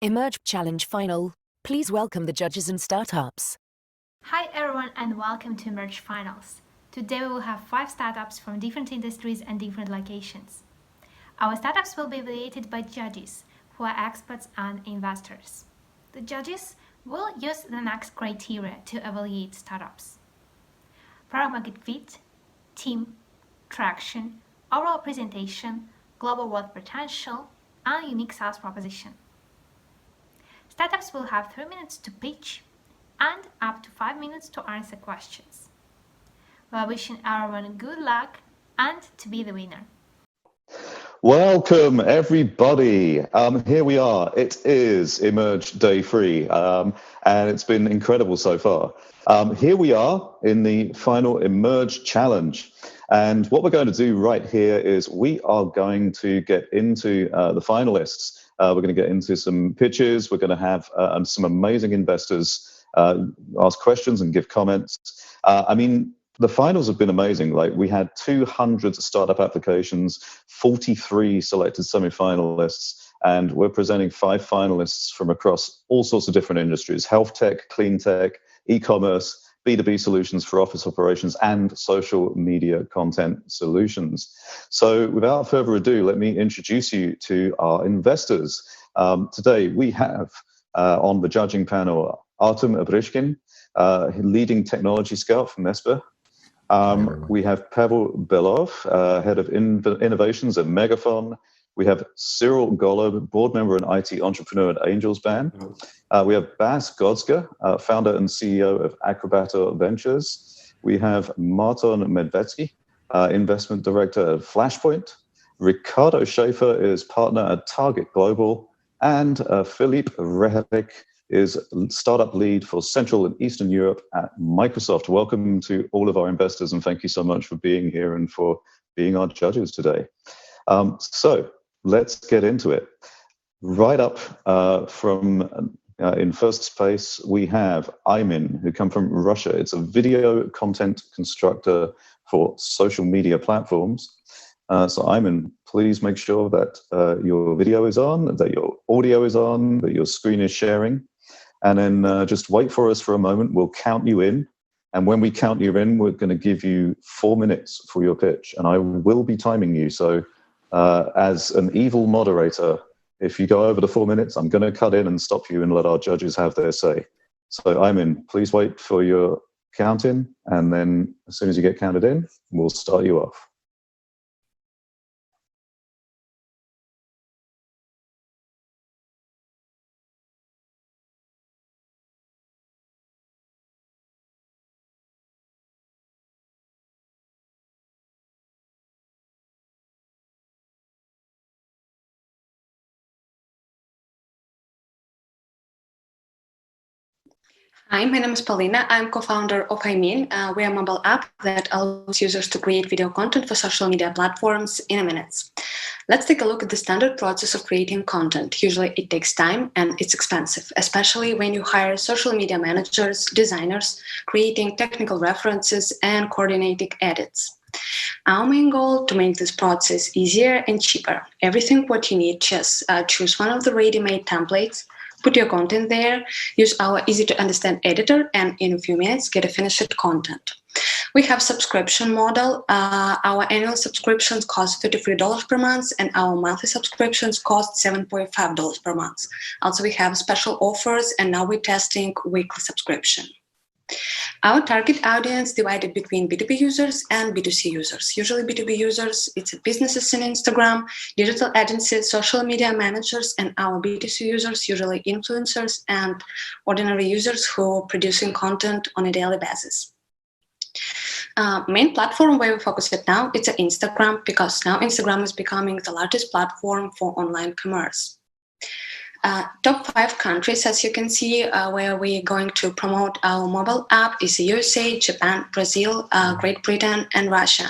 Emerge Challenge Final. Please welcome the judges and startups. Hi everyone and welcome to Emerge Finals. Today we will have 5 startups from different industries and different locations. Our startups will be evaluated by judges who are experts and investors. The judges will use the next criteria to evaluate startups: product market fit, team, traction, overall presentation, global world potential, and unique sales proposition. Startups will have 3 minutes to pitch and up to 5 minutes to answer questions. We are wishing everyone good luck and to be the winner. Welcome, everybody. Here we are. It is Emerge Day 3, and it's been incredible so far. Here we are in the final Emerge Challenge. And what we're going to do right here is we are going to get into the finalists. We're going to get into some pitches. We're going to have some amazing investors ask questions and give comments. The finals have been amazing. Like, we had 200 startup applications, 43 selected semi-finalists, and we're presenting 5 finalists from across all sorts of different industries: health tech, clean tech, e-commerce, B2B solutions for office operations, and social media content solutions. So without further ado, let me introduce you to our investors. Today we have on the judging panel Artem Abrishkin, leading technology scout from Nesper. We have Pavel Belov, head of innovations at Megaphone. We have Cyril Golob, board member and IT entrepreneur at Angels Band. We have Bas Godska, founder and CEO of Acrobator Ventures. We have Martin Medvedsky, investment director at Flashpoint. Ricardo Schaefer is partner at Target Global. And Philippe Rehelik is startup lead for Central and Eastern Europe at Microsoft. Welcome to all of our investors, and thank you so much for being here and for being our judges today. So let's get into it. Right up from in first place, we have imin, who come from Russia. It's a video content constructor for social media platforms. So imin, please make sure that your video is on, that your audio is on, that your screen is sharing. And then just wait for us for a moment. We'll count you in. And when we count you in, we're going to give you 4 minutes for your pitch. And I will be timing you. So as an evil moderator, if you go over the 4 minutes, I'm going to cut in and stop you and let our judges have their say. So imin, please wait for your count in. And then as soon as you get counted in, we'll start you off. Hi, my name is Paulina. I'm co-founder of imin. We are a mobile app that allows users to create video content for social media platforms in minutes. Let's take a look at the standard process of creating content. Usually it takes time and it's expensive, especially when you hire social media managers, designers, creating technical references and coordinating edits. Our main goal to make this process easier and cheaper. Everything what you need, just choose one of the ready-made templates, put your content there, use our easy-to-understand editor, and in a few minutes, get a finished content. We have subscription model. Our annual subscriptions cost $33 per month, and our monthly subscriptions cost $7.5 per month. Also, we have special offers, and now we're testing weekly subscription. Our target audience divided between B2B users and B2C users. Usually B2B users, it's businesses in Instagram, digital agencies, social media managers, and our B2C users, usually influencers and ordinary users who are producing content on a daily basis. Main platform where we focus it now, it's Instagram, because now Instagram is becoming the largest platform for online commerce. Top 5 countries, as you can see, where we're going to promote our mobile app is USA, Japan, Brazil, Great Britain, and Russia,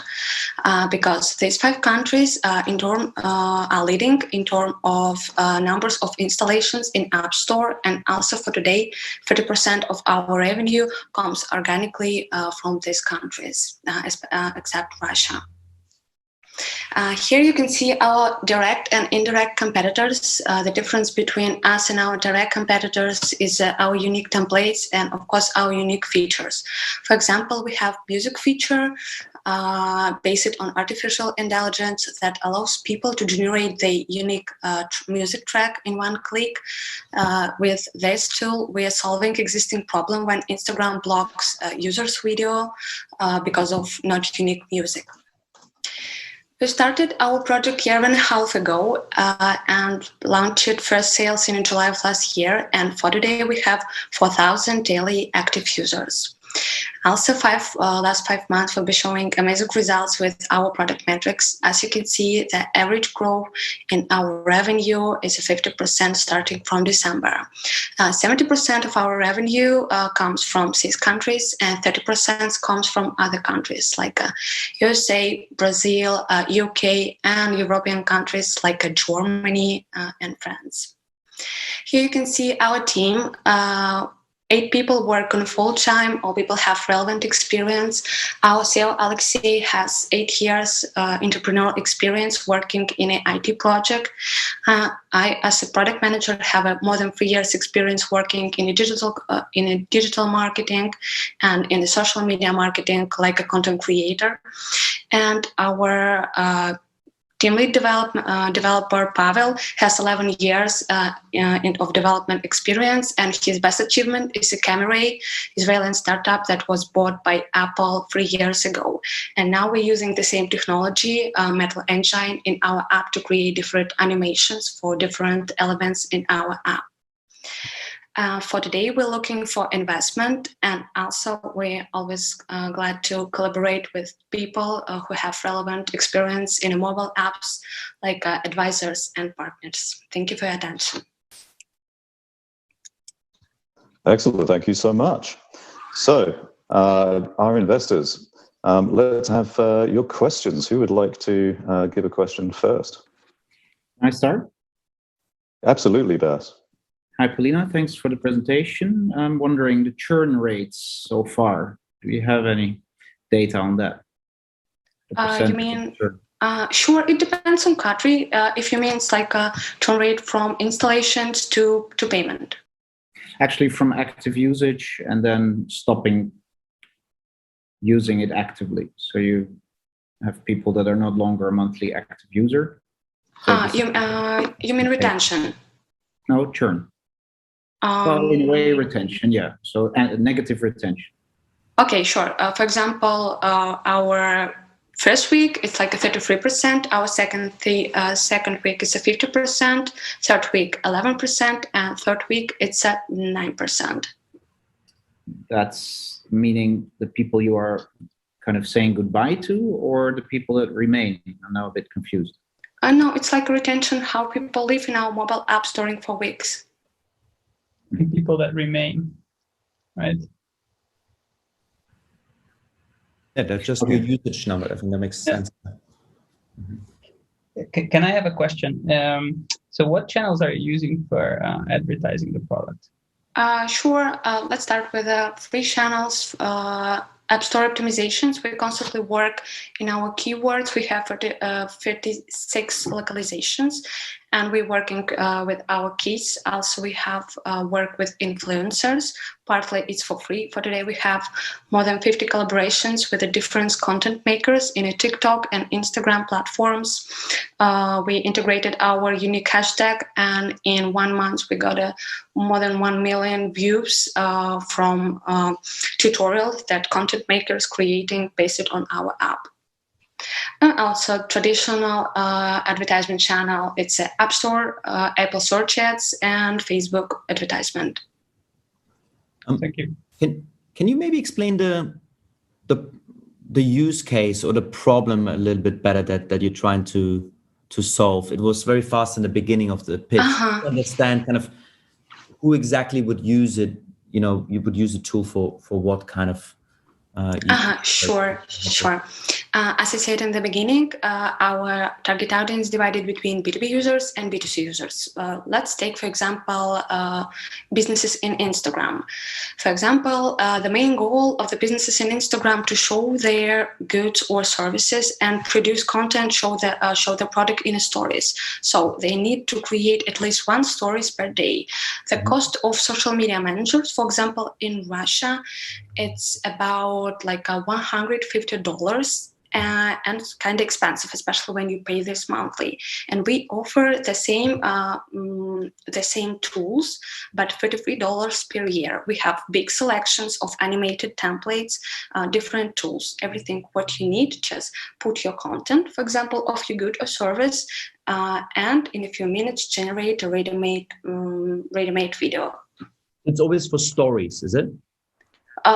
because these 5 countries are leading in terms of numbers of installations in App Store, and also for today, 30% of our revenue comes organically from these countries, except Russia. Here you can see our direct and indirect competitors. The difference between us and our direct competitors is our unique templates and, of course, our unique features. For example, we have music feature based on artificial intelligence that allows people to generate the unique music track in one click. With this tool, we are solving existing problem when Instagram blocks users' video because of not unique music. We started our project a year and a half ago and launched first sales in July of last year. And for today, we have 4,000 daily active users. Also, last 5 months will be showing amazing results with our product metrics. As you can see, the average growth in our revenue is 50% starting from December. 70% of our revenue comes from CIS countries and 30% comes from other countries like USA, Brazil, UK, and European countries like Germany and France. Here you can see our team. 8 people work on full-time, all people have relevant experience. Our CEO, Alexei, has 8 years entrepreneurial experience working in an IT project. I, as a product manager, have more than 3 years experience working in a digital marketing and in the social media marketing like a content creator. And our team lead developer Pavel has 11 years of development experience, and his best achievement is a Camera, Israeli startup that was bought by Apple 3 years ago. And now we're using the same technology, Metal Engine, in our app to create different animations for different elements in our app. For today, we're looking for investment, and also we're always glad to collaborate with people who have relevant experience in mobile apps, like advisors and partners. Thank you for your attention. Excellent. Thank you so much. So, our investors, let's have your questions. Who would like to give a question first? Can I start? Absolutely, Bas. Hi, Polina. Thanks for the presentation. I'm wondering the churn rates so far. Do you have any data on that? You mean, sure, it depends on country. If you mean it's like a churn rate from installations to payment. Actually, from active usage and then stopping using it actively. So you have people that are no longer a monthly active user. So you mean retention? No, churn. Well, in a way, retention, yeah. So negative retention. Okay, sure. For example, our first week it's like a 33%. Our second week is a 50%. Third week 11%, and third week it's at 9%. That's meaning the people you are kind of saying goodbye to, or the people that remain? I'm now a bit confused. No, it's like retention. How people live in our mobile app storing for weeks. People that remain, right? Yeah, that's just your usage number. I think that makes sense. Can I have a question? So what channels are you using for advertising the product? Sure. Let's start with 3 channels. App Store optimizations. We constantly work in our keywords. We have 56 localizations, and we're working with our keys. Also, we have work with influencers. Partly it's for free. For today, we have more than 50 collaborations with the different content makers in a TikTok and Instagram platforms. We integrated our unique hashtag, and in 1 month, we got more than 1 million views from tutorials that content makers creating based on our app. And also traditional advertisement channel, it's an App Store, Apple Search Ads, and Facebook advertisement. Thank you. Can you maybe explain the use case or the problem a little bit better that you're trying to solve? It was very fast in the beginning of the pitch. To understand kind of who exactly would use it. You know, you would use a tool for what kind of Sure. As I said in the beginning, our target audience is divided between B2B users and B2C users. Let's take, for example, businesses in Instagram. For example, the main goal of the businesses in Instagram to show their goods or services and produce content, show the product in stories. So they need to create at least 1 stories per day. The cost of social media managers, for example, in Russia, it's about like $150. And it's kind of expensive, especially when you pay this monthly. And we offer the same tools, but $33 per year. We have big selections of animated templates, different tools, everything what you need. Just put your content, for example, of your good or service, and in a few minutes generate a ready-made video. It's always for stories, is it?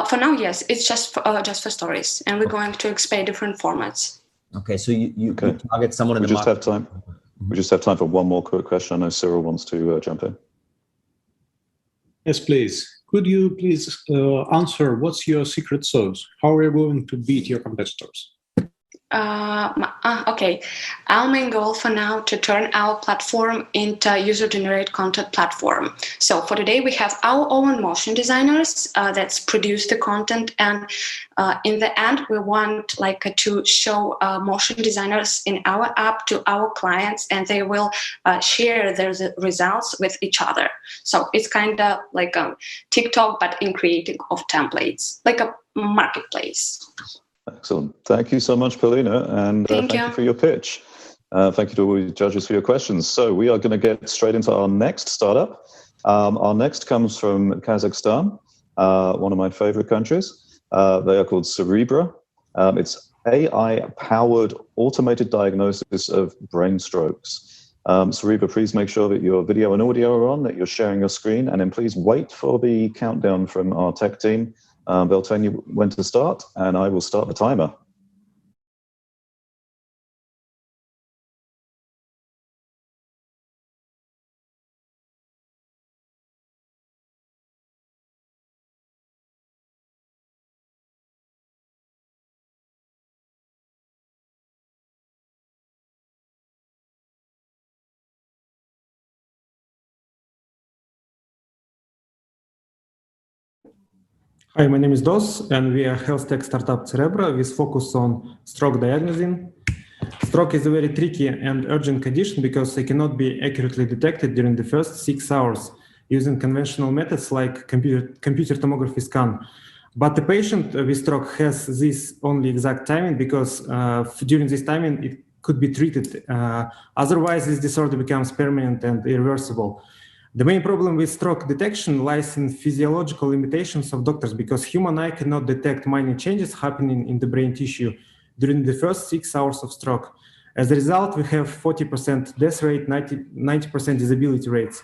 For now, yes, it's just for stories, and we're going to expand different formats. Okay, so you target someone in the market. We just have time for one more quick question. I know Cyril wants to jump in. Yes, please. Could you please answer what's your secret sauce? How are you going to beat your competitors? Okay, our main goal for now to turn our platform into user-generated content platform. So for today, we have our own motion designers that's produce the content, and in the end, we want to show motion designers in our app to our clients, and they will share their results with each other. So it's kind of like a TikTok, but in creating of templates, like a marketplace. Excellent. Thank you so much, Paulina, and thank you for your pitch. Thank you to all the judges for your questions. So we are going to get straight into our next startup. Our next comes from Kazakhstan, one of my favorite countries. They are called Cerebra. It's AI-powered automated diagnosis of brain strokes. Cerebra, please make sure that your video and audio are on, that you're sharing your screen, and then please wait for the countdown from our tech team. They'll tell you when to start, and I will start the timer. Hi, my name is Dos, and we are health tech startup Cerebra with focus on stroke diagnosing. Stroke is a very tricky and urgent condition because they cannot be accurately detected during the first 6 hours using conventional methods like computer tomography scan. But the patient with stroke has this only exact timing because during this timing it could be treated. Otherwise, this disorder becomes permanent and irreversible. The main problem with stroke detection lies in physiological limitations of doctors because human eye cannot detect minor changes happening in the brain tissue during the first 6 hours of stroke. As a result, we have 40% death rate, 90% disability rates.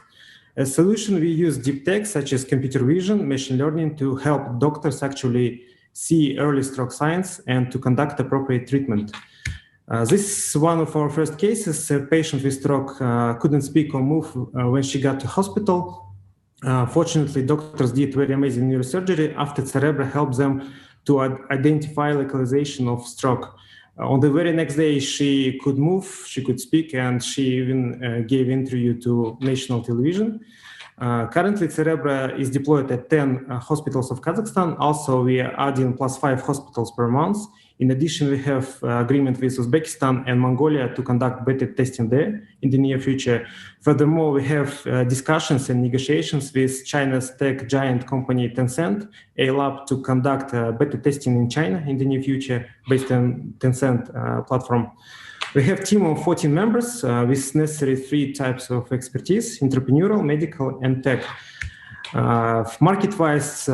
As a solution, we use deep tech such as computer vision, machine learning to help doctors actually see early stroke signs and to conduct appropriate treatment. This is one of our first cases. A patient with stroke couldn't speak or move when she got to hospital. Fortunately, doctors did very amazing neurosurgery after Cerebra helped them to identify localization of stroke. On the very next day, she could move, she could speak, and she even gave interview to national television. Currently, Cerebra is deployed at 10 hospitals of Kazakhstan. Also, we are adding +5 hospitals per month. In addition, we have agreement with Uzbekistan and Mongolia to conduct beta testing there in the near future. Furthermore, we have discussions and negotiations with China's tech giant company Tencent, a lab to conduct beta testing in China in the near future based on Tencent platform. We have a team of 14 members with necessary 3 types of expertise: entrepreneurial, medical, and tech. Market-wise,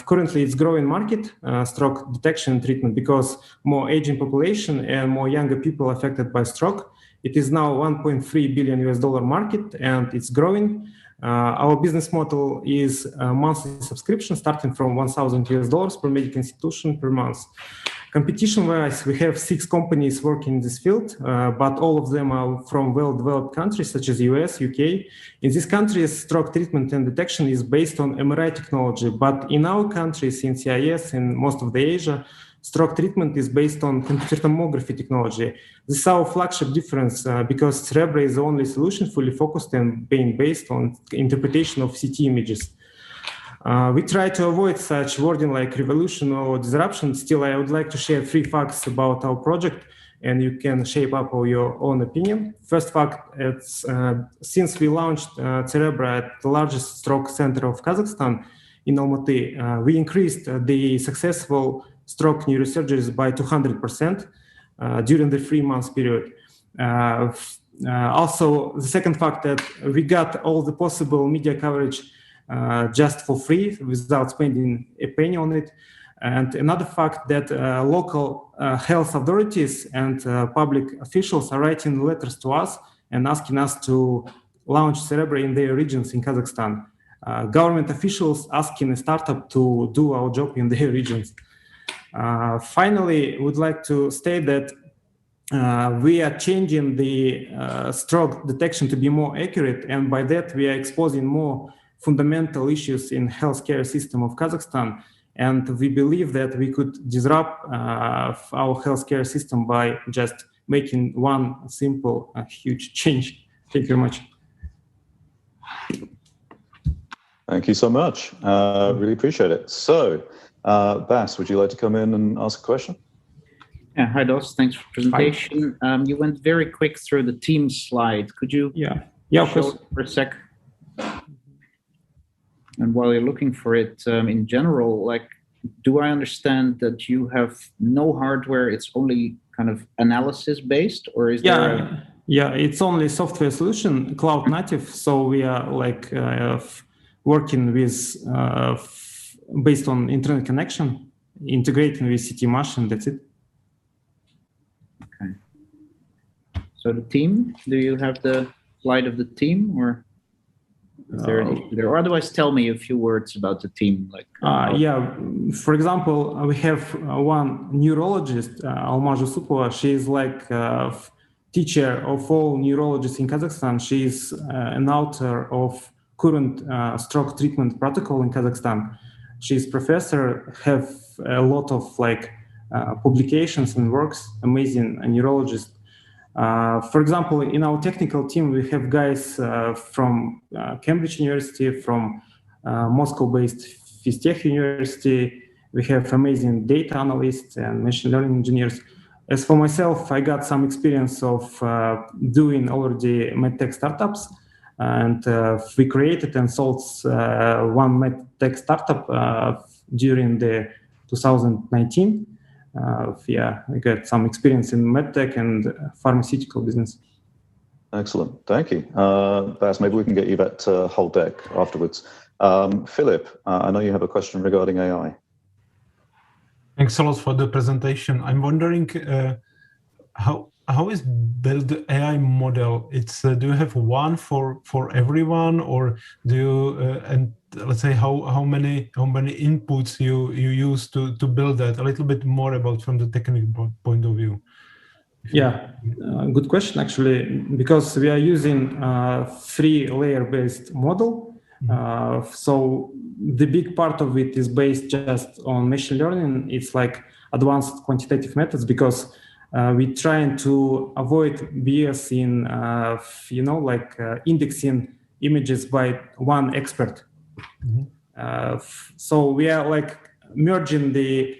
currently it's growing market, stroke detection and treatment, because more aging population and more younger people affected by stroke. It is now $1.3 billion market, and it's growing. Our business model is a monthly subscription starting from $1,000 per medical institution per month. Competition-wise, we have 6 companies working in this field, but all of them are from well-developed countries such as US, UK. In these countries, stroke treatment and detection is based on MRI technology, but in our countries, in CIS and most of the Asia, stroke treatment is based on computer tomography technology. This is our flagship difference because Cerebra is the only solution fully focused and being based on interpretation of CT images. We try to avoid such wording like revolution or disruption. Still, I would like to share 3 facts about our project, and you can shape up your own opinion. First fact, it's since we launched Cerebra at the largest stroke center of Kazakhstan in Almaty, we increased the successful stroke neurosurgeries by 200% during the 3 months period. Also, the second fact that we got all the possible media coverage just for free without spending a penny on it. And another fact that local health authorities and public officials are writing letters to us and asking us to launch Cerebra in their regions in Kazakhstan. Government officials asking a startup to do our job in their regions. Finally, would like to state that we are changing the stroke detection to be more accurate, and by that we are exposing more fundamental issues in healthcare system of Kazakhstan. And we believe that we could disrupt our healthcare system by just making one simple, huge change. Thank you very much. Thank you so much. Really appreciate it. So, Bas, would you like to come in and ask a question? Yeah, hi Dos, thanks for presentation. You went very quick through the team slide. Could you of show course. it for a sec? And while you're looking for it, in general, like, do I understand that you have no hardware? It's only kind of analysis based, or is there? Yeah, it's only software solution, cloud native. So we are like working with based on internet connection, integrating with CT Mesh, and that's it. Okay. So the team, do you have the slide of the team, or is there an issue there? Or otherwise, tell me a few words about the team. Like, yeah, for example, we have one neurologist, Alma Jusupova. She is like teacher of all neurologists in Kazakhstan. She is an author of current stroke treatment protocol in Kazakhstan. She is professor, have a lot of like publications and works, amazing neurologist. For example, in our technical team, we have guys from Cambridge University, from Moscow-based Fiztech University. We have amazing data analysts and machine learning engineers. As for myself, I got some experience of doing already medtech startups, and we created and sold one medtech startup during the 2019. Yeah, I got some experience in medtech and pharmaceutical business. Excellent, thank you. Bas, maybe we can get you back to whole deck afterwards. Philip, I know you have a question regarding AI. Thanks a lot for the presentation. I'm wondering how is built the AI model? It's do you have one for everyone, or do you and let's say how many inputs you use to build that? A little bit more about from the technical point of view. Yeah, good question actually, because we are using 3-layer based model. So the big part of it is based just on machine learning. It's like advanced quantitative methods, because we're trying to avoid bias in, indexing images by one expert. So we are like merging the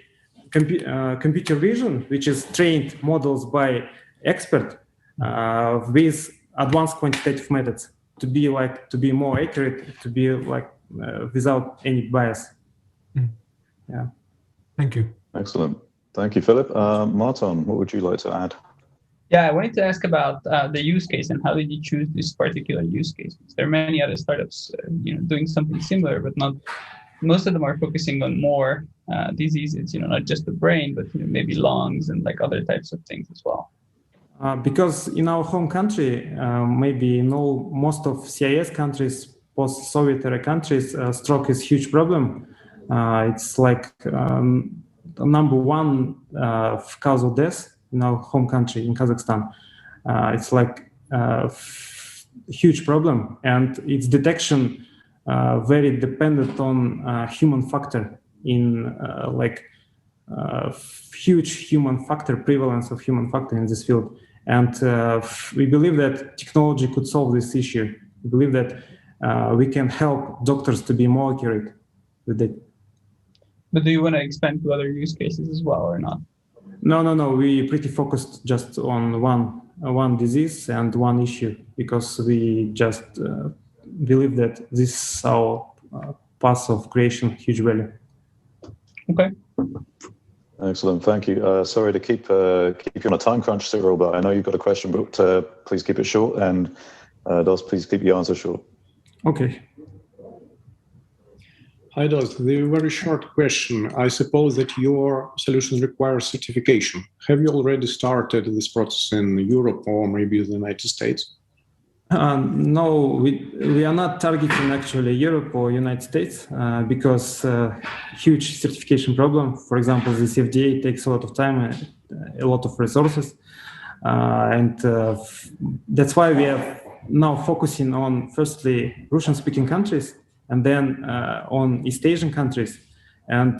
computer vision, which is trained models by expert, with advanced quantitative methods to be more accurate, to be like without any bias. Yeah. Thank you. Excellent. Thank you, Philip. Martin, what would you like to add? Yeah, I wanted to ask about the use case and how did you choose this particular use case? There are many other startups, doing something similar, but not. Most of them are focusing on more diseases, not just the brain, but maybe lungs and like other types of things as well. Because in our home country, maybe in most of CIS countries, post-Soviet era countries, stroke is a huge problem. It's like number one cause of death in our home country, in Kazakhstan. It's like a huge problem, and its detection very dependent on human factor in huge human factor, prevalence of human factor in this field. And we believe that technology could solve this issue. We believe that we can help doctors to be more accurate with it. But do you want to expand to other use cases as well or not? No. We pretty focused just on one disease and one issue, because we just believe that this is our path of creation huge value. Okay. Excellent, thank you. Sorry to keep you on a time crunch, Cyril, but I know you've got a question, but please keep it short, and Dos, please keep your answer short. Okay. Hi, Dos. The very short question. I suppose that your solutions require certification. Have you already started this process in Europe or maybe the United States? No, we are not targeting actually Europe or United States because huge certification problem. For example, this FDA takes a lot of time, a lot of resources, and that's why we are now focusing on firstly Russian-speaking countries and then on East Asian countries. And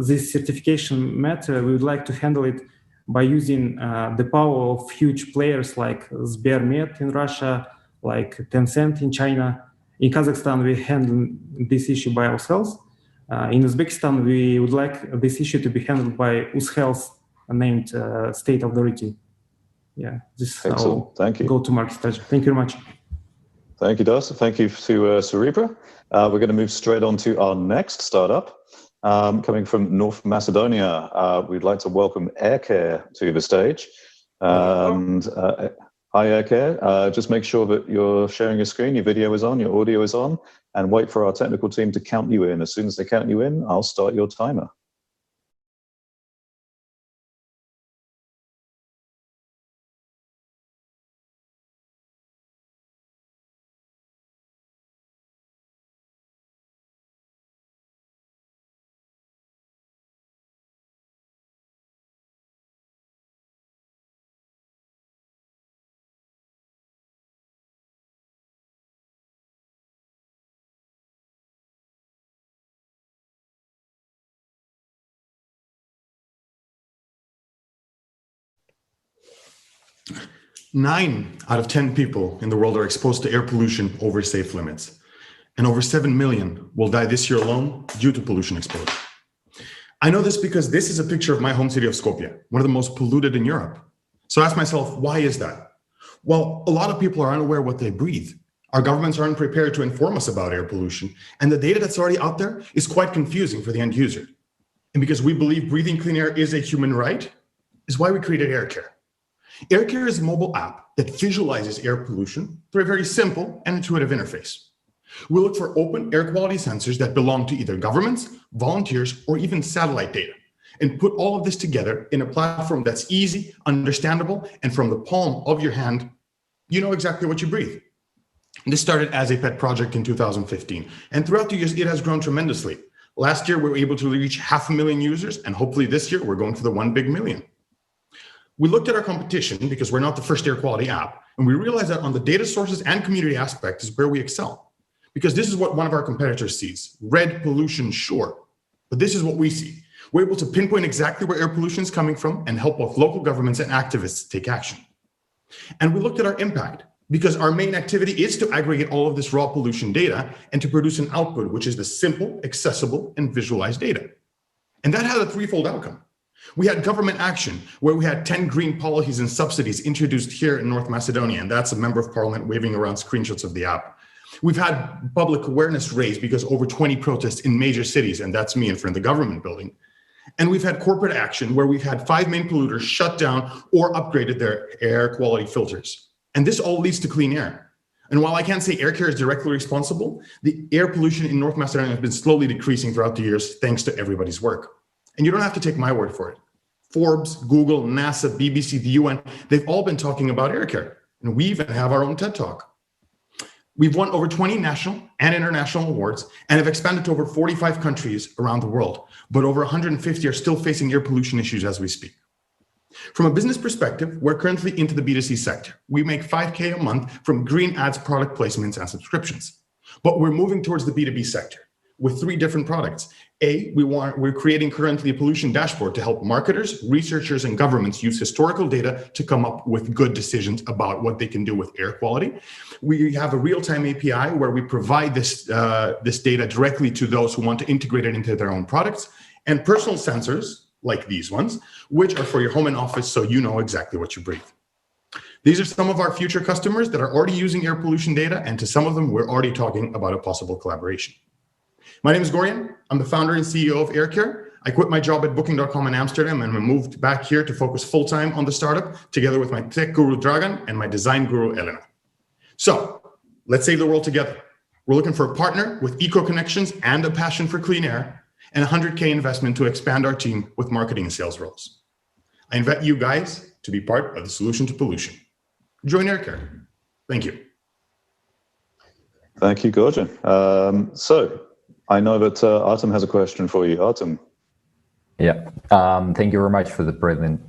this certification matter, we would like to handle it by using the power of huge players like Sbermed in Russia, like Tencent in China. In Kazakhstan, we handle this issue by ourselves. In Uzbekistan, we would like this issue to be handled by UzHealth, a named state authority. Yeah, this is our go-to-market strategy. Thank you very much. Thank you, Dos. Thank you to Cerebra. We're going to move straight on to our next startup. Coming from North Macedonia, we'd like to welcome AirCare to the stage. And hi, AirCare. Just make sure that you're sharing your screen, your video is on, your audio is on, and wait for our technical team to count you in. As soon as they count you in, I'll start your timer. Nine out of 10 people in the world are exposed to air pollution over safe limits, and over 7 million will die this year alone due to pollution exposure. I know this because this is a picture of my home city of Skopje, one of the most polluted in Europe. So I ask myself, why is that? Well, a lot of people are unaware what they breathe. Our governments aren't prepared to inform us about air pollution, and the data that's already out there is quite confusing for the end user. And because we believe breathing clean air is a human right, is why we created AirCare. AirCare is a mobile app that visualizes air pollution through a very simple and intuitive interface. We look for open air quality sensors that belong to either governments, volunteers, or even satellite data, and put all of this together in a platform that's easy, understandable, and from the palm of your hand, you know exactly what you breathe. This started as a pet project in 2015, and throughout the years, it has grown tremendously. Last year, we were able to reach 500,000 users, and hopefully this year, we're going for the 1 big million. We looked at our competition because we're not the first air quality app, and we realized that on the data sources and community aspect is where we excel. Because this is what one of our competitors sees, red pollution, sure. But this is what we see. We're able to pinpoint exactly where air pollution is coming from and help both local governments and activists take action. And we looked at our impact because our main activity is to aggregate all of this raw pollution data and to produce an output, which is the simple, accessible, and visualized data. And that had a threefold outcome. We had government action where we had 10 green policies and subsidies introduced here in North Macedonia, and that's a member of parliament waving around screenshots of the app. We've had public awareness raised because over 20 protests in major cities, and that's me in front of the government building. And we've had corporate action where we've had 5 main polluters shut down or upgraded their air quality filters. And this all leads to clean air. And while I can't say AirCare is directly responsible, the air pollution in North Macedonia has been slowly decreasing throughout the years thanks to everybody's work. And you don't have to take my word for it. Forbes, Google, NASA, BBC, the UN, they've all been talking about AirCare. And we even have our own TED Talk. We've won over 20 national and international awards and have expanded to over 45 countries around the world. But over 150 are still facing air pollution issues as we speak. From a business perspective, we're currently into the B2C sector. We make $5K a month from green ads, product placements, and subscriptions. But we're moving towards the B2B sector, with 3 different products. We're creating currently a pollution dashboard to help marketers, researchers, and governments use historical data to come up with good decisions about what they can do with air quality. We have a real-time API where we provide this data directly to those who want to integrate it into their own products, and personal sensors like these ones, which are for your home and office, so you know exactly what you breathe. These are some of our future customers that are already using air pollution data, and to some of them, we're already talking about a possible collaboration. My name is Gorian. I'm the founder and CEO of AirCare. I quit my job at Booking.com in Amsterdam and moved back here to focus full-time on the startup, together with my tech guru, Dragan, and my design guru, Elena. So let's save the world together. We're looking for a partner with eco connections and a passion for clean air, and 100K investment to expand our team with marketing and sales roles. I invite you guys to be part of the solution to pollution. Join AirCare. Thank you. Thank you, Gorjan. So I know that Artem has a question for you. Artem. Yeah, thank you very much for the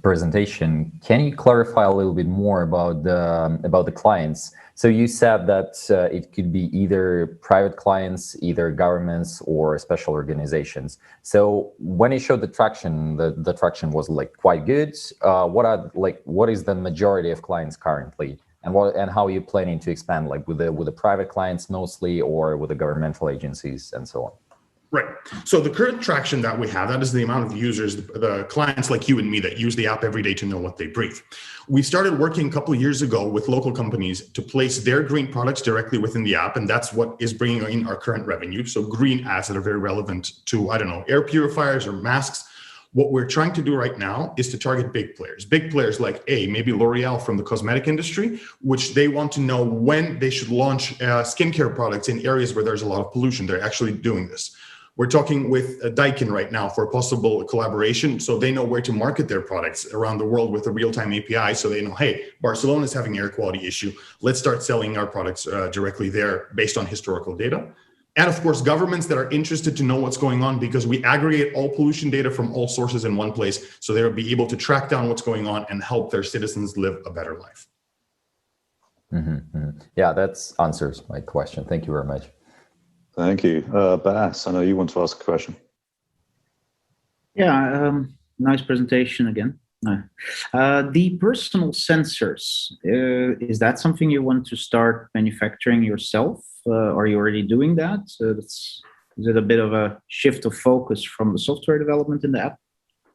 presentation. Can you clarify a little bit more about the clients? So you said that it could be either private clients, either governments, or special organizations. So when you showed the traction, the traction was like quite good. What is the majority of clients currently, and how are you planning to expand, like with the private clients mostly, or with the governmental agencies and so on? Right. So the current traction that we have, that is the amount of users, the clients like you and me that use the app every day to know what they breathe. We started working a couple of years ago with local companies to place their green products directly within the app. And that's what is bringing in our current revenue. So green ads that are very relevant to, I don't know, air purifiers or masks. What we're trying to do right now is to target big players like maybe L'Oreal from the cosmetic industry, which they want to know when they should launch skincare products in areas where there's a lot of pollution. They're actually doing this. We're talking with Daikin right now for a possible collaboration, so they know where to market their products around the world with a real-time API, so they know, hey, Barcelona is having an air quality issue. Let's start selling our products directly there based on historical data. And of course, governments that are interested to know what's going on, because we aggregate all pollution data from all sources in one place, so they'll be able to track down what's going on and help their citizens live a better life. Yeah, that answers my question. Thank you very much. Thank you. Bas, I know you want to ask a question. Yeah, nice presentation again. The personal sensors, is that something you want to start manufacturing yourself? Are you already doing that? Is it a bit of a shift of focus from the software development in the app?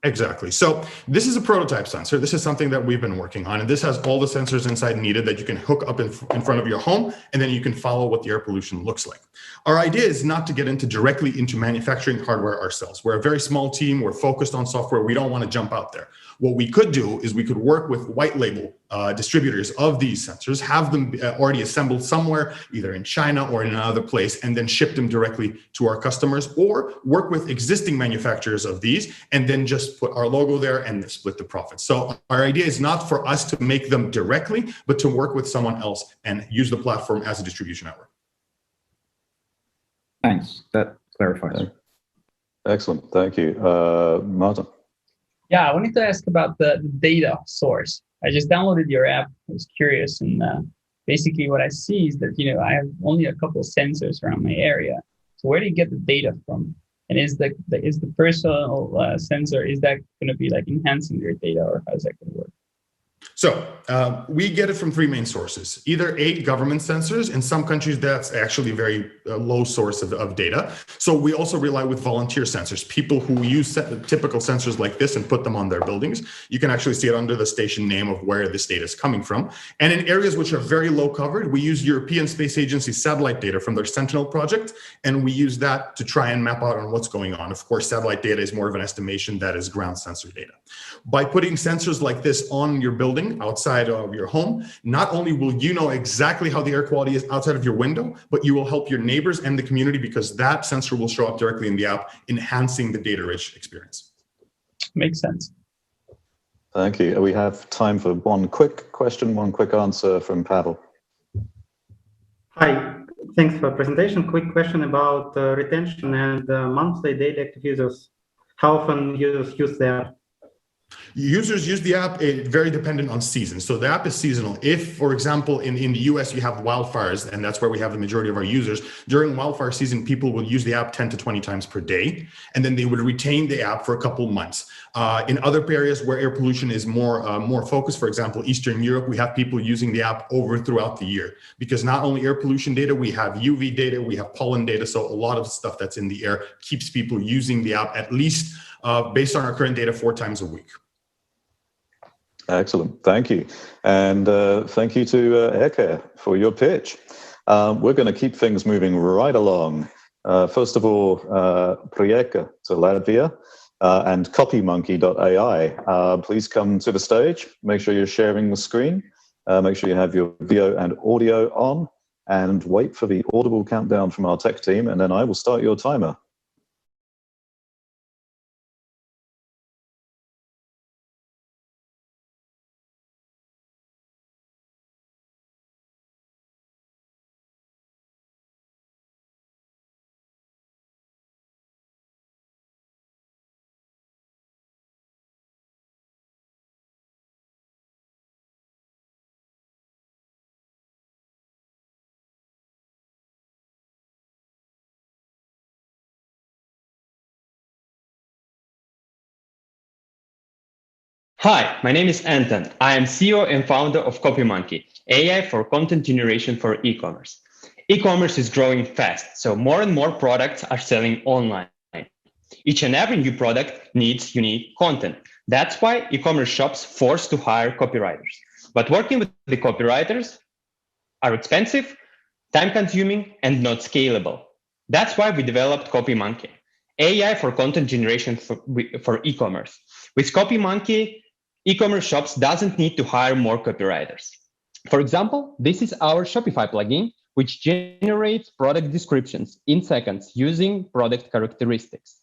Exactly. So this is a prototype sensor. This is something that we've been working on, and this has all the sensors inside needed that you can hook up in front of your home, and then you can follow what the air pollution looks like. Our idea is not to get directly into manufacturing hardware ourselves. We're a very small team. We're focused on software. We don't want to jump out there. What we could do is we could work with white label distributors of these sensors, have them already assembled somewhere, either in China or in another place, and then ship them directly to our customers, or work with existing manufacturers of these and then just put our logo there and split the profits. So our idea is not for us to make them directly, but to work with someone else and use the platform as a distribution network. Thanks. That clarifies. Excellent. Thank you. Martin. Yeah, I wanted to ask about the data source. I just downloaded your app. I was curious, and basically what I see is that I have only a couple of sensors around my area. So where do you get the data from? And is the personal sensor, is that going to be like enhancing your data, or how is that going to work? So we get it from 3 main sources, either government sensors. In some countries, that's actually a very low source of data. So we also rely with volunteer sensors, people who use typical sensors like this and put them on their buildings. You can actually see it under the station name of where this data is coming from. And in areas which are very low covered, we use European Space Agency satellite data from their Sentinel project, and we use that to try and map out on what's going on. Of course, satellite data is more of an estimation that is ground sensor data. By putting sensors like this on your building, outside of your home, not only will you know exactly how the air quality is outside of your window, but you will help your neighbors and the community, because that sensor will show up directly in the app, enhancing the data-rich experience. Makes sense. Thank you. We have time for one quick question, one quick answer from Pavel. Hi, thanks for the presentation. Quick question about retention and monthly daily active users. How often users use their? Users use the app very dependent on season. So the app is seasonal. If, for example, in the US, you have wildfires, and that's where we have the majority of our users, during wildfire season, people will use the app 10 to 20 times per day, and then they would retain the app for a couple months. In other areas where air pollution is more focused, for example, Eastern Europe, we have people using the app throughout the year, because not only air pollution data, we have UV data, we have pollen data. So a lot of stuff that's in the air keeps people using the app, at least based on our current data, 4 times a week. Excellent. Thank you. And thank you to AirCare for your pitch. We're going to keep things moving right along. First of all, Prijeka to Latvia and CopyMonkey.ai. Please come to the stage. Make sure you're sharing the screen. Make sure you have your video and audio on, and wait for the audible countdown from our tech team, and then I will start your timer. Hi, my name is Anton. I am CEO and founder of CopyMonkey.ai for content generation for e-commerce. E-commerce is growing fast, so more and more products are selling online. Each and every new product needs unique content. That's why e-commerce shops forced to hire copywriters. But working with the copywriters are expensive, time-consuming, and not scalable. That's why we developed CopyMonkey, AI for content generation for e-commerce. With CopyMonkey, e-commerce shops doesn't need to hire more copywriters. For example, this is our Shopify plugin, which generates product descriptions in seconds using product characteristics.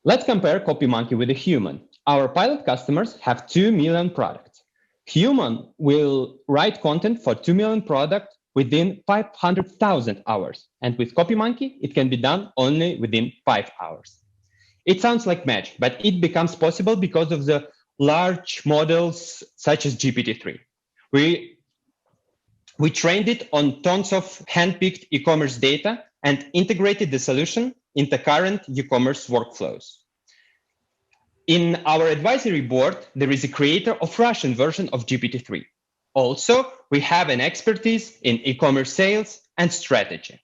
Let's compare CopyMonkey with a human. Our pilot customers have 2 million products. Human will write content for 2 million products within 500,000 hours. And with CopyMonkey, it can be done only within 5 hours. It sounds like magic, but it becomes possible because of the large models such as GPT-3. We trained it on tons of handpicked e-commerce data and integrated the solution into current e-commerce workflows. In our advisory board, there is a creator of Russian version of GPT-3. Also, we have an expertise in e-commerce sales and strategy.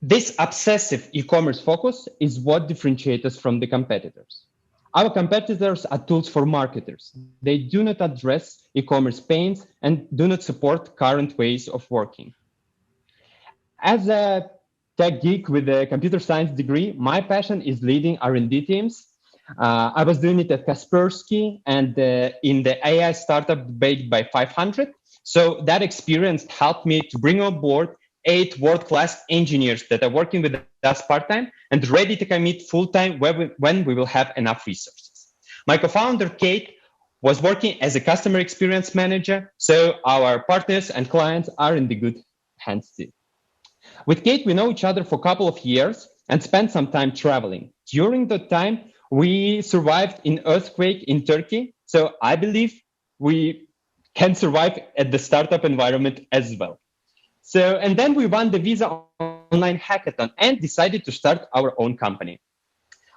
This obsessive e-commerce focus is what differentiates us from the competitors. Our competitors are tools for marketers. They do not address e-commerce pains and do not support current ways of working. As a tech geek with a computer science degree, my passion is leading R&D teams. I was doing it at Kaspersky and in the AI startup Baked by 500. So that experience helped me to bring on board 8 world-class engineers that are working with us part-time and ready to commit full-time when we will have enough resources. My co-founder, Kate, was working as a customer experience manager, so our partners and clients are in the good hands too. With Kate, we know each other for a couple of years and spent some time traveling. During that time, we survived an earthquake in Turkey, so I believe we can survive at the startup environment as well. So, and then we won the Visa Online Hackathon and decided to start our own company.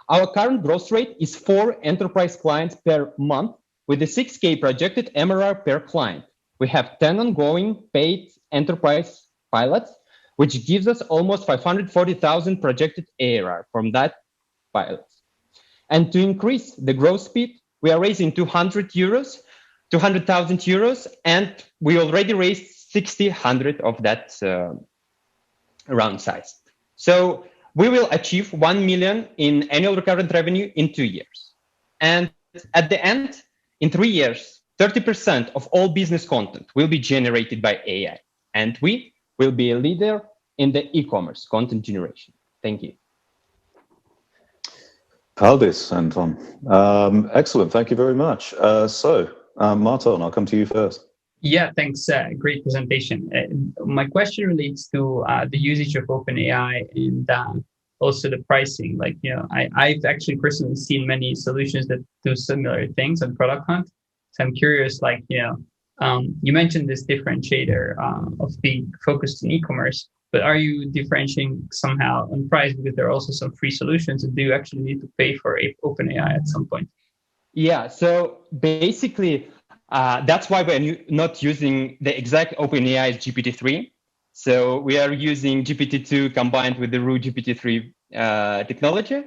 Our current growth rate is 4 enterprise clients per month with a 6K projected MRR per client. We have 10 ongoing paid enterprise pilots, which gives us almost 540,000 projected ARR from that pilot. And to increase the growth speed, we are raising 200,000 euros, and we already raised 100 of that round size. So we will achieve 1 million in annual recurrent revenue in 2 years. And at the end, in 3 years, 30% of all business content will be generated by AI. And we will be a leader in the e-commerce content generation. Thank you. Paldies, Anton. Excellent. Thank you very much. Martin, I'll come to you first. Yeah, thanks. Great presentation. My question relates to the usage of OpenAI and also the pricing. Like, I've actually personally seen many solutions that do similar things on Product Hunt. So I'm curious, like, you mentioned this differentiator of being focused in e-commerce, but are you differentiating somehow on price, because there are also some free solutions, and do you actually need to pay for OpenAI at some point? Yeah, so basically, that's why we're not using the exact OpenAI GPT-3. So we are using GPT-2 combined with the root GPT-3 technology,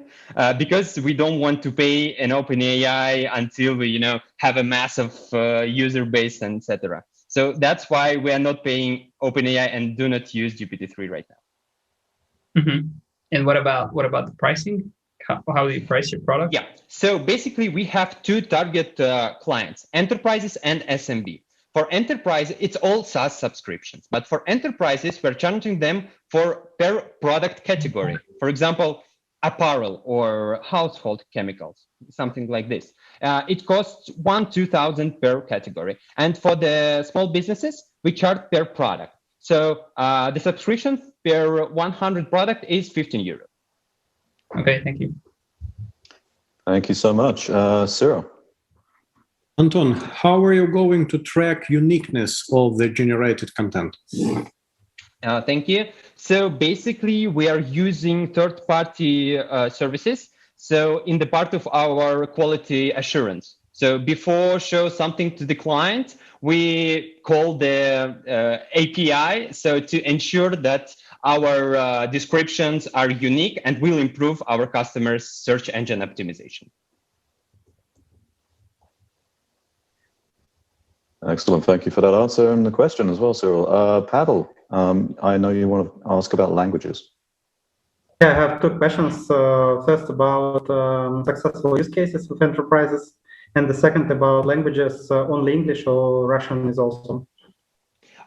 because we don't want to pay an OpenAI until we, have a massive user base, and etc. So that's why we are not paying OpenAI and do not use GPT-3 right now. Mm-hmm. And what about the pricing? How do you price your product? Yeah. So basically, we have two target clients: enterprises and SMB. For enterprise, it's all SaaS subscriptions. But for enterprises, we're charging them per product category. For example, apparel or household chemicals, something like this. It costs 2,000 per category. And for the small businesses, we charge per product. So the subscription per 100 product is 15 euros. Okay, thank you. Thank you so much. Cyril. Anton, how are you going to track uniqueness of the generated content? Thank you. So basically, we are using third-party services. So in the part of our quality assurance. So before show something to the client, we call the API. So to ensure that our descriptions are unique and will improve our customers' search engine optimization. Excellent. Thank you for that answer and the question as well, Cyril. Pavel, I know you want to ask about languages. Yeah, I have two questions. First about successful use cases with enterprises, and the second about languages, only English or Russian is also.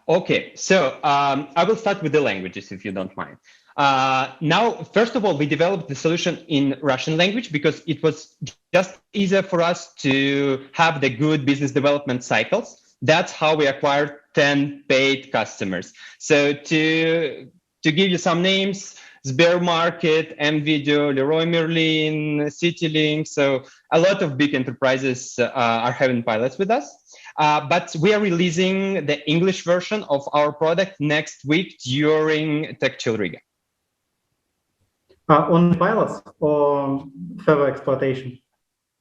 Okay, so I will start with the languages, if you don't mind. Now, first of all, we developed the solution in Russian language because it was just easier for us to have the good business development cycles. That's how we acquired 10 paid customers. So to give you some names: Sbermarket, MVideo, Leroy Merlin, CityLink. So a lot of big enterprises are having pilots with us. But we are releasing the English version of our product next week during TechChill Riga. On pilots or further exploitation?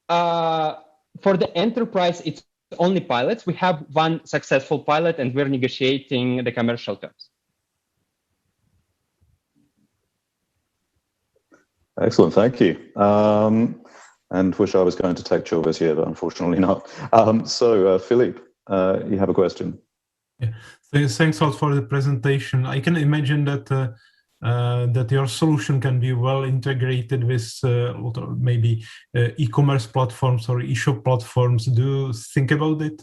For the enterprise, it's only pilots. We have one successful pilot and we're negotiating the commercial terms. Excellent, thank you. And wish I was going to TechChill this year, but unfortunately not. So, Philippe, you have a question. Yeah. Thanks a lot for the presentation. I can imagine that that your solution can be well integrated with maybe e-commerce platforms or e-shop platforms. Do you think about it?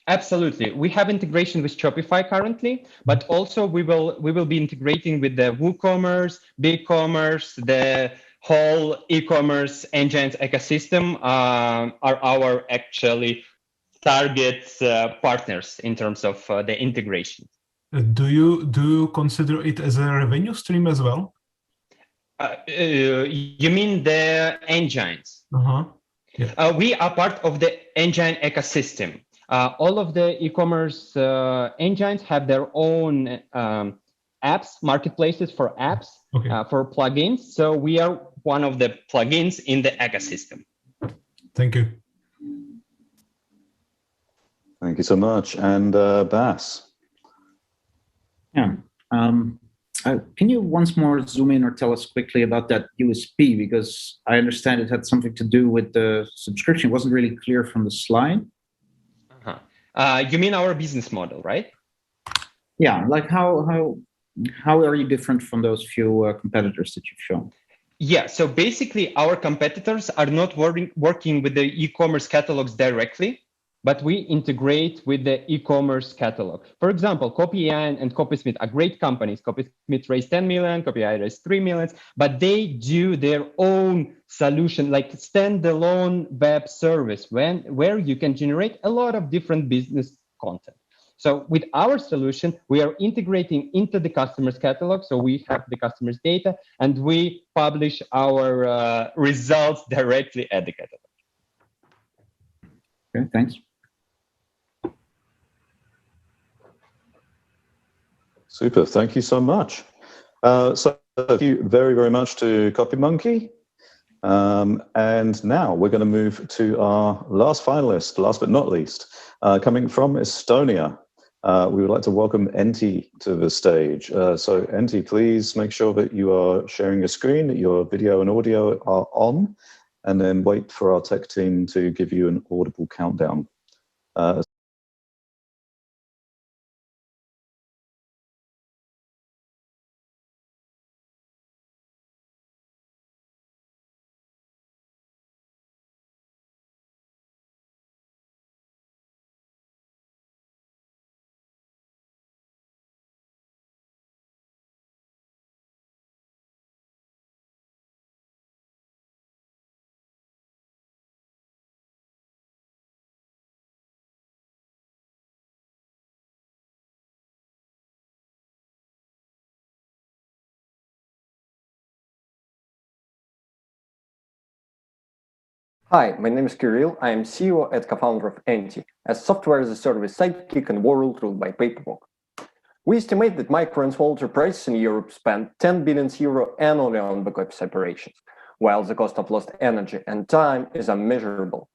Absolutely. We have integration with Shopify currently, but also we will be integrating with the WooCommerce, BigCommerce, the whole e-commerce engines ecosystem are our actually target partners in terms of the integration. Do you consider it as a revenue stream as well? You mean the engines? Yeah. We are part of the engine ecosystem. All of the e-commerce engines have their own apps, marketplaces for apps, okay. For plugins. So we are one of the plugins in the ecosystem. Thank you. Thank you so much. And Bas? Yeah. Can you once more zoom in or tell us quickly about that USP? Because I understand it had something to do with the subscription. It wasn't really clear from the slide. You mean our business model, right? Yeah, like how are you different from those few competitors that you've shown? Yeah, so basically our competitors are not working with the e-commerce catalogs directly, but we integrate with the e-commerce catalog. For example, CopyMonkey.ai and CopySmith are great companies. CopySmith raised 10 million, CopyMonkey.ai raised 3 million, but they do their own solution, like standalone web service where you can generate a lot of different business content. So with our solution, we are integrating into the customer's catalog. So we have the customer's data and we publish our results directly at the catalog. Okay, thanks. Super, thank you so much. So thank you very, very much to CopyMonkey. And now we're going to move to our last finalist, last but not least, coming from Estonia. We would like to welcome Enty to the stage. So Enty, please make sure that you are sharing your screen, that your video and audio are on, and then wait for our tech team to give you an audible countdown. Hi, my name is Kirill. I am CEO and co-founder of Enty, a software as a service sidekick in a world ruled by paperwork. We estimate that micro and small enterprises in Europe spend 10 billion euro annually on back-office operations, while the cost of lost energy and time is unmeasurable.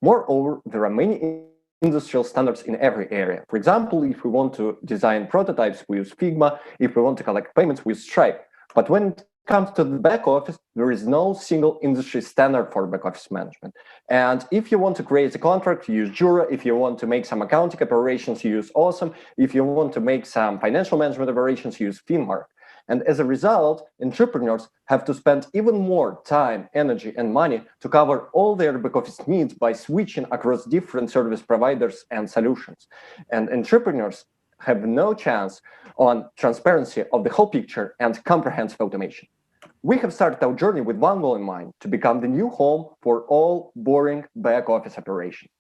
Moreover, there are many industrial standards in every area. For example, if we want to design prototypes, we use Figma. If we want to collect payments, we use Stripe. But when it comes to the back office, there is no single industry standard for back office management. And if you want to create a contract, you use Jura. If you want to make some accounting operations, you use Awesome. If you want to make some financial management operations, you use Finmark. And as a result, entrepreneurs have to spend even more time, energy, and money to cover all their back office needs by switching across different service providers and solutions. And entrepreneurs have no chance on transparency of the whole picture and comprehensive automation. We have started our journey with one goal in mind: to become the new home for all boring back office operations.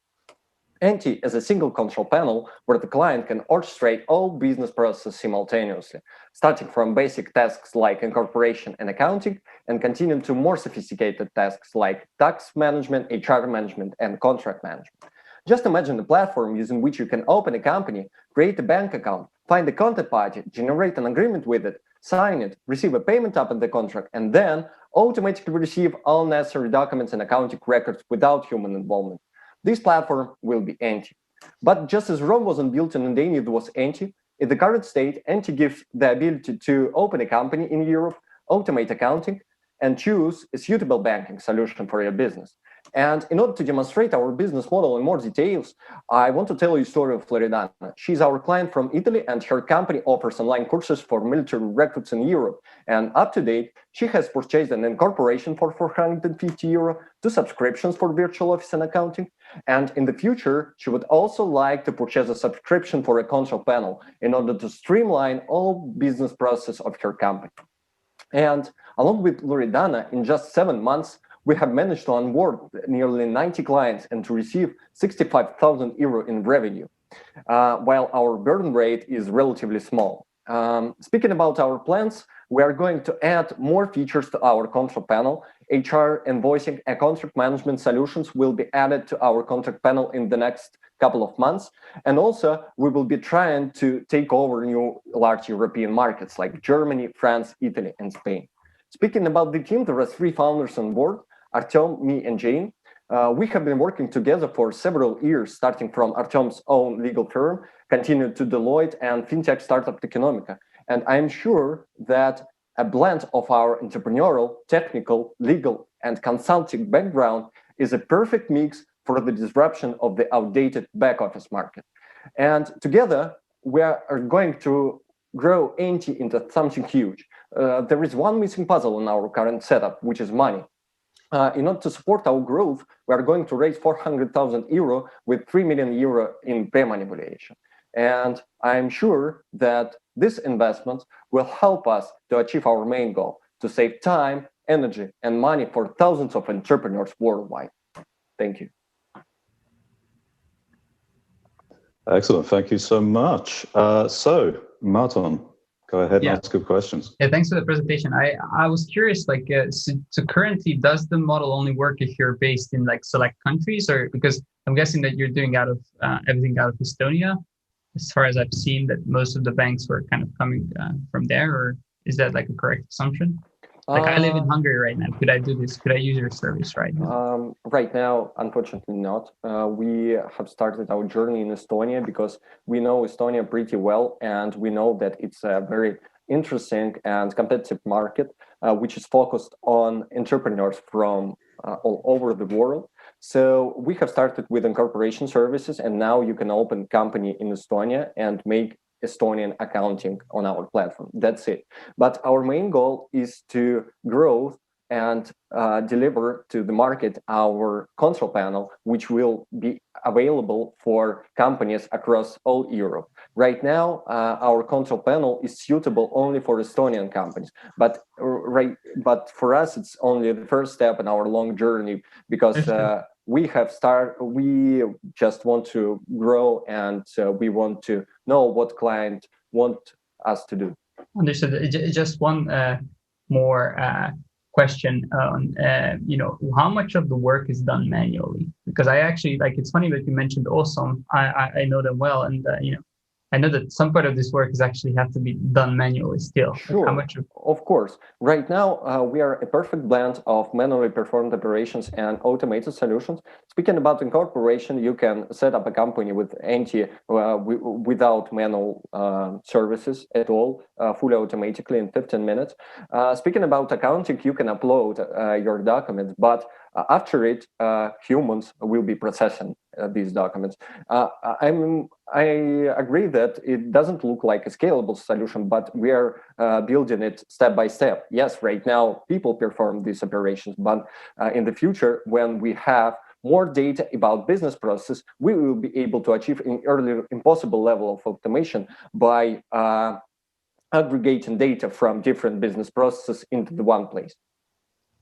Enty is a single control panel where the client can orchestrate all business processes simultaneously, starting from basic tasks like incorporation and accounting, and continuing to more sophisticated tasks like tax management, HR management, and contract management. Just imagine a platform using which you can open a company, create a bank account, find a contact party, generate an agreement with it, sign it, receive a payment upon the contract, and then automatically receive all necessary documents and accounting records without human involvement. This platform will be Enty. But just as Rome wasn't built in a day, it was Enty. In the current state, Enty gives the ability to open a company in Europe, automate accounting, and choose a suitable banking solution for your business. And in order to demonstrate our business model in more details, I want to tell you a story of Loredana. She's our client from Italy, and her company offers online courses for military recruits in Europe. And up to date, she has purchased an incorporation for 450 euro, 2 subscriptions for virtual office and accounting. And in the future, she would also like to purchase a subscription for a control panel in order to streamline all business process of her company. And along with Loredana, in just 7 months, we have managed to onboard nearly 90 clients and to receive 65,000 euro in revenue, while our burn rate is relatively small. Speaking about our plans, we are going to add more features to our control panel. HR, invoicing, and contract management solutions will be added to our contract panel in the next couple of months. And also, we will be trying to take over new large European markets like Germany, France, Italy, and Spain. Speaking about the team, there are 3 founders on board: Artem, me, and Jane. We have been working together for several years, starting from Artem's own legal firm, continued to Deloitte and fintech startup Techonomica. And I'm sure that a blend of our entrepreneurial, technical, legal, and consulting background is a perfect mix for the disruption of the outdated back office market. And together, we are going to grow Enty into something huge. There is one missing puzzle in our current setup, which is money. In order to support our growth, we are going to raise 400,000 euro with 3 million euro in pre-manipulation. And I'm sure that this investment will help us to achieve our main goal: to save time, energy, and money for thousands of entrepreneurs worldwide. Thank you. Excellent. Thank you so much. So, Martin, go ahead and ask your questions. Yeah, thanks for the presentation. I was curious, like, so currently, does the model only work if you're based in like select countries, or because I'm guessing that you're doing out of everything out of Estonia, as far as I've seen, that most of the banks were kind of coming from there, or is that like a correct assumption? Like, I live in Hungary right now. Could I do this? Could I use your service right now? Right now, unfortunately not. We have started our journey in Estonia because we know Estonia pretty well, and we know that it's a very interesting and competitive market, which is focused on entrepreneurs from all over the world. So we have started with incorporation services, and now you can open a company in Estonia and make Estonian accounting on our platform. That's it. But our main goal is to grow and deliver to the market our control panel, which will be available for companies across all Europe. Right now, our control panel is suitable only for Estonian companies, but for us, it's only the first step in our long journey, because we just want to grow, and we want to know what client want us to do. Understood. Just one more question on, how much of the work is done manually? Because I actually, like, it's funny that you mentioned Awesome. I know them well, and I know that some part of this work is actually have to be done manually still. Sure, like how much of course. Right now, we are a perfect blend of manually performed operations and automated solutions. Speaking about incorporation, you can set up a company with Enty without manual services at all, fully automatically in 15 minutes. Speaking about accounting, you can upload your documents, but after it, humans will be processing these documents. I agree that it doesn't look like a scalable solution, but we are building it step by step. Yes, right now people perform these operations, but in the future, when we have more data about business process, we will be able to achieve an earlier impossible level of automation by aggregating data from different business processes into the one place.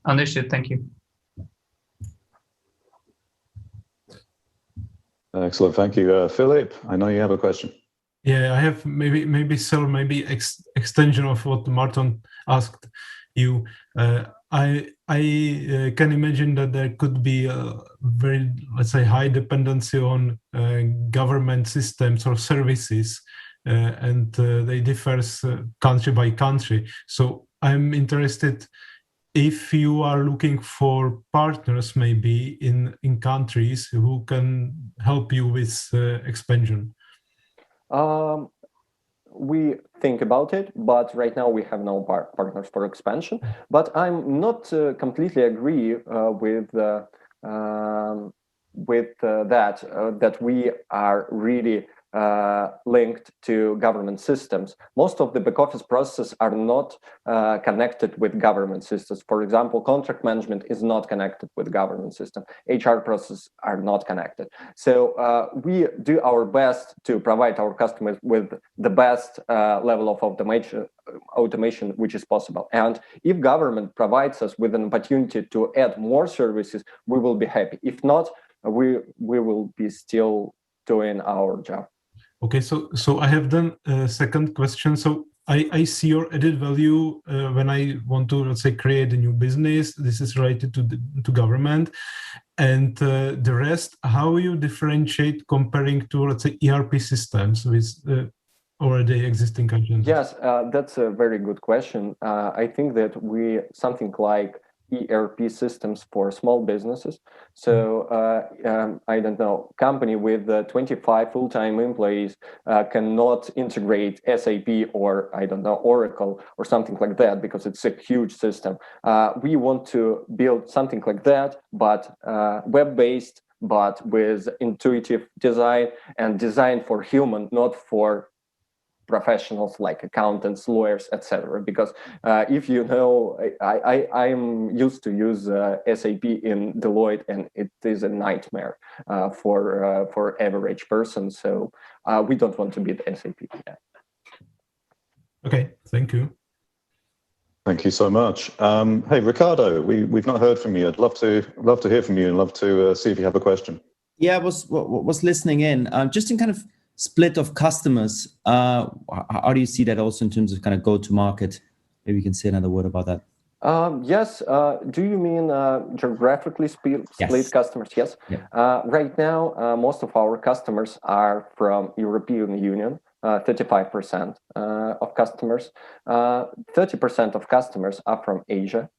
Understood. Thank you. Excellent, thank you, Philip. I know you have a question. Yeah, I have maybe extension of what Martin asked you. I can imagine that there could be a very, let's say, high dependency on government systems or services, and they differ country by country. So I'm interested if you are looking for partners maybe in countries who can help you with expansion. We think about it, but right now we have no partners for expansion. But I'm not completely agree with that we are really linked to government systems. Most of the back office processes are not connected with government systems. For example, contract management is not connected with government system. HR processes are not connected. So we do our best to provide our customers with the best level of automation which is possible. And if government provides us with an opportunity to add more services, we will be happy. If not, we will be still doing our job. Okay, so I have then a second question. So I see your added value when I want to, let's say, create a new business. This is related to government, and the rest. How you differentiate comparing to, let's say, ERP systems with already existing agencies? Yes, that's a very good question. I think that something like ERP systems for small businesses. So I don't know, company with 25 full-time employees cannot integrate SAP or I don't know, Oracle or something like that, because it's a huge system. We want to build something like that, but web-based, but with intuitive design and design for human, not for professionals like accountants, lawyers, etc. Because if you know, I'm used to use SAP in Deloitte, and it is a nightmare for average person. So we don't want to beat SAP. Yeah. Okay, thank you. Thank you so much. Hey, Ricardo, we've not heard from you. I'd love to hear from you, and love to see if you have a question. Yeah, I was listening in, just in kind of split of customers, how do you see that also in terms of kind of go-to-market? Maybe you can say another word about that. Yes. Do you mean geographically split customers? Yes. Yeah. Right now, most of our customers are from European Union. 35% of customers. 30% of customers are from Asia.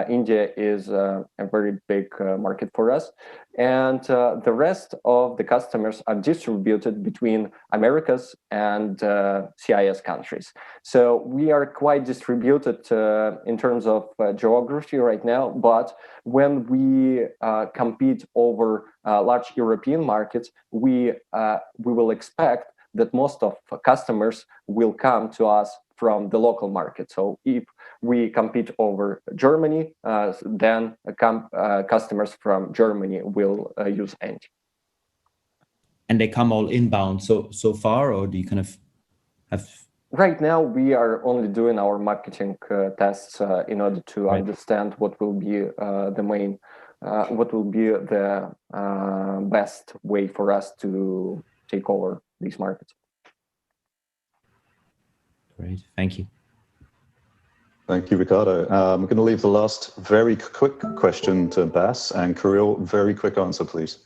India is a very big market for us. And the rest of the customers are distributed between Americas and CIS countries. So we are quite distributed in terms of geography right now. But when we compete over large European markets, we will expect that most of customers will come to us from the local market. So if we compete over Germany, then customers from Germany will use Enty. And they come all inbound so far, or do you kind of have? Right now, we are only doing our marketing tests in order to understand what will be the best way for us to take over these markets. Great, thank you. Thank you, Ricardo. I'm going to leave the last very quick question to Bas and Kirill. Very quick answer, please.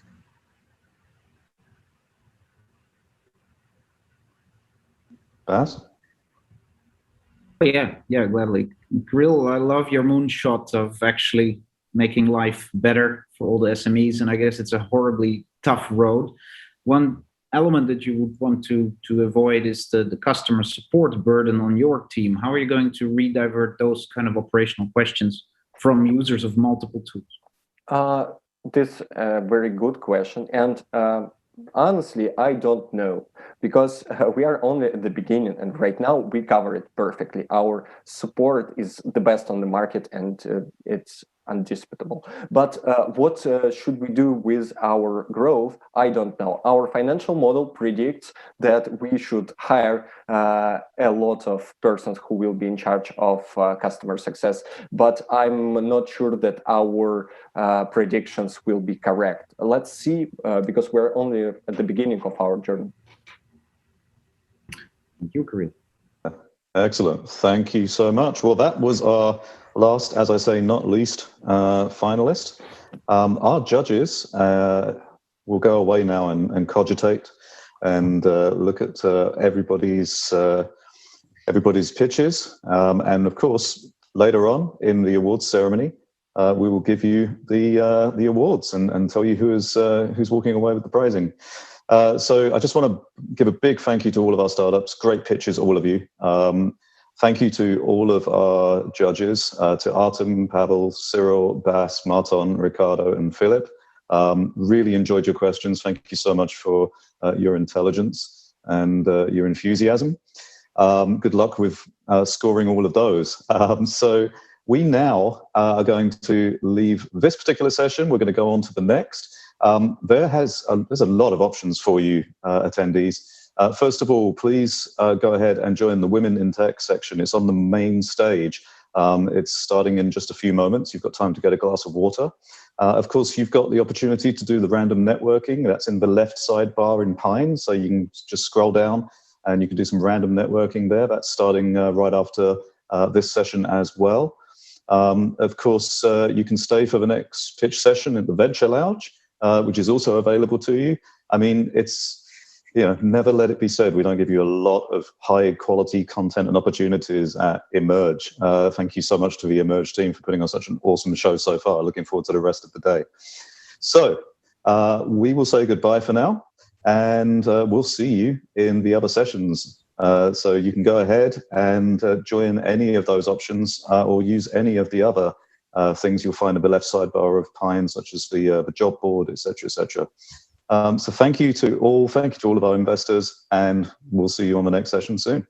Bas? Yeah, gladly. Kirill, I love your moonshot of actually making life better for all the SMEs, and I guess it's a horribly tough road. One element that you would want to avoid is the customer support burden on your team. How are you going to redivert those kind of operational questions from users of multiple tools? This is a very good question. And honestly, I don't know, because we are only at the beginning, and right now we cover it perfectly. Our support is the best on the market, and it's undisputable. But what should we do with our growth? I don't know. Our financial model predicts that we should hire a lot of persons who will be in charge of customer success. But I'm not sure that our predictions will be correct. Let's see, because we're only at the beginning of our journey. Thank you, Kirill. Excellent. Thank you so much. Well, that was our last, as I say, not least, finalist. Our judges will go away now and cogitate and look at everybody's pitches. And of course, later on in the awards ceremony, we will give you the awards and tell you who's walking away with the prizing. So I just want to give a big thank you to all of our startups. Great pitches, all of you. Thank you to all of our judges, to Artem, Pavel, Cyril, Bas, Marton, Ricardo, and Philip. Really enjoyed your questions. Thank you so much for your intelligence and your enthusiasm. Good luck with scoring all of those. So we now are going to leave this particular session. We're going to go on to the next. There's a lot of options for you, attendees. First of all, please go ahead and join the Women in Tech section. It's on the main stage. It's starting in just a few moments. You've got time to get a glass of water. Of course, you've got the opportunity to do the random networking. That's in the left sidebar in Pine. So you can just scroll down and you can do some random networking there. That's starting right after this session as well. Of course, you can stay for the next pitch session at the Venture Lounge, which is also available to you. I mean, never let it be said we don't give you a lot of high quality content and opportunities at Emerge. Thank you so much to the Emerge team for putting on such an awesome show so far. Looking forward to the rest of the day. So we will say goodbye for now, and we'll see you in the other sessions. So you can go ahead and join any of those options or use any of the other things you'll find in the left sidebar of Pine, such as the job board, etc., etc. So thank you to all of our investors, and we'll see you on the next session soon.